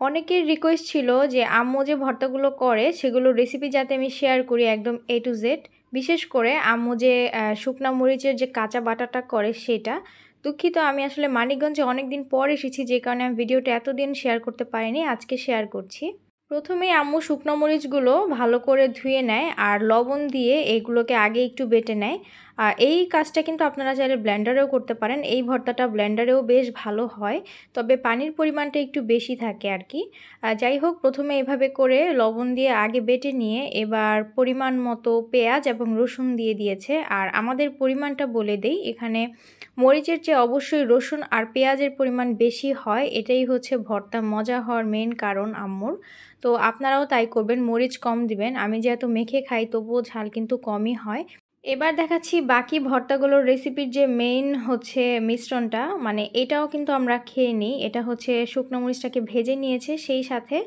অনেকের রিকোয়েস্ট ছিল যে আম্মু যে ভর্তাগুলো করে সেগুলোর রেসিপি যাতে আমি শেয়ার করি একদম A to Z। বিশেষ করে আম্মু যে শুকনা মরিচের যে কাঁচা বাটাটা করে সেটা। দুঃখিত, আমি আসলে মানিকগঞ্জে অনেক দিন পর এসেছি, যে কারণে আমি ভিডিওটা এতদিন শেয়ার করতে পারিনি, আজকে শেয়ার করছি। প্রথমেই আম্মু শুকনো মরিচগুলো ভালো করে ধুয়ে নেয় আর লবণ দিয়ে এগুলোকে আগে একটু বেটে নেয়। আর এই কাজটা কিন্তু আপনারা চাইলে ব্লেন্ডারেও করতে পারেন, এই ভর্তাটা ব্লেন্ডারেও বেশ ভালো হয়, তবে পানির পরিমাণটা একটু বেশি থাকে আর কি। যাই হোক, প্রথমে এভাবে করে লবণ দিয়ে আগে বেটে নিয়ে এবার পরিমাণ মতো পেঁয়াজ এবং রসুন দিয়ে দিয়েছে। আর আমাদের পরিমাণটা বলে দেই, এখানে মরিচের চেয়ে অবশ্যই রসুন আর পেঁয়াজের পরিমাণ বেশি হয়, এটাই হচ্ছে ভর্তা মজা হওয়ার মেন কারণ আম্মুর। তো আপনারাও তাই করবেন, মরিচ কম দিবেন। আমি যেহেতু মেখে খাই তবুও ঝাল কিন্তু কমই হয়। এবার দেখাচ্ছি বাকি ভর্তাগুলোর রেসিপির যে মেইন হচ্ছে মিশ্রণটা, মানে এটাও কিন্তু আমরা খেয়ে নিই। এটা হচ্ছে শুকনো মরিচটাকে ভেজে নিয়েছে, সেই সাথে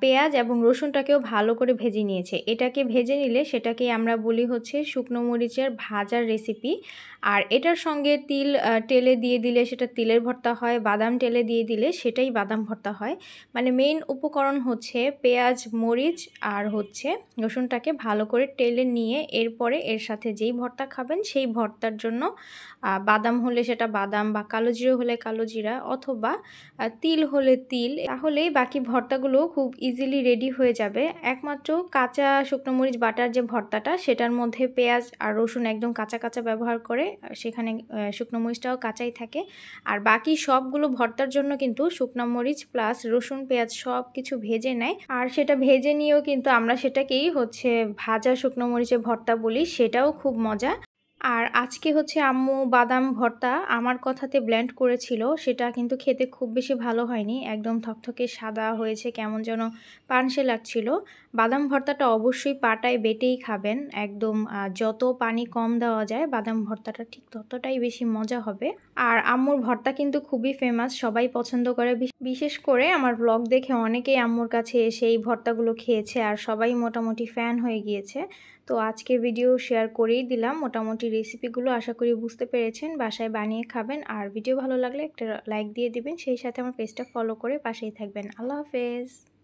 পেঁয়াজ এবং রসুনটাকেও ভালো করে ভেজে নিয়েছে। এটাকে ভেজে নিলে সেটাকেই আমরা বলি হচ্ছে শুকনো মরিচের ভাজার রেসিপি। আর এটার সঙ্গে তিল টেলে দিয়ে দিলে সেটা তিলের ভর্তা হয়, বাদাম টেলে দিয়ে দিলে সেটাই বাদাম ভর্তা হয়। মানে মেইন উপকরণ হচ্ছে পেঁয়াজ, মরিচ আর হচ্ছে রসুনটাকে ভালো করে টেলে নিয়ে এরপরে এর সাথে যেই ভর্তা খাবেন সেই ভর্তার জন্য বাদাম হলে সেটা বাদাম, বা কালো জিরা হলে কালো জিরা, অথবা তিল হলে তিল, তাহলেই বাকি ভর্তাগুলো খুব ইজিলি রেডি হয়ে যাবে। একমাত্র কাঁচা শুকনো মরিচ বাটার যে ভর্তাটা, সেটার মধ্যে পেঁয়াজ আর রসুন একদম কাঁচা কাঁচা ব্যবহার করে, সেখানে শুকনো মরিচটাও কাঁচাই থাকে। আর বাকি সবগুলো ভর্তার জন্য কিন্তু শুকনো মরিচ প্লাস রসুন পেঁয়াজ সব কিছু ভেজে নেয়। আর সেটা ভেজে নিয়েও কিন্তু আমরা সেটাকেই হচ্ছে ভাজা শুকনো মরিচের ভর্তা বলি, সেটাও খুব মজা। আর আজকে হচ্ছে আম্মু বাদাম ভর্তা আমার কথাতে ব্লেন্ড করেছিল, সেটা কিন্তু খেতে খুব বেশি ভালো হয়নি, একদম থকথকে সাদা হয়েছে, কেমন যেন পানসে লাগছিল। বাদাম ভর্তাটা অবশ্যই পাটায় বেটেই খাবেন, একদম যত পানি কম দেওয়া যায় বাদাম ভর্তাটা ঠিক ততটাই বেশি মজা হবে। আর আম্মুর ভর্তা কিন্তু খুবই ফেমাস, সবাই পছন্দ করে। বিশেষ করে আমার ব্লগ দেখে অনেকেই আম্মুর কাছে এসে এই ভর্তাগুলো খেয়েছে আর সবাই মোটামুটি ফ্যান হয়ে গিয়েছে। তো আজকে ভিডিও শেয়ার করেই দিলাম মোটামুটি রেসিপিগুলো, আশা করি বুঝতে পেরেছেন, বাসায় বানিয়ে খাবেন। আর ভিডিও ভালো লাগলে একটা লাইক দিয়ে দিবেন, সেই সাথে আমার পেজটা ফলো করে পাশেই থাকবেন। আল্লাহ হাফেজ।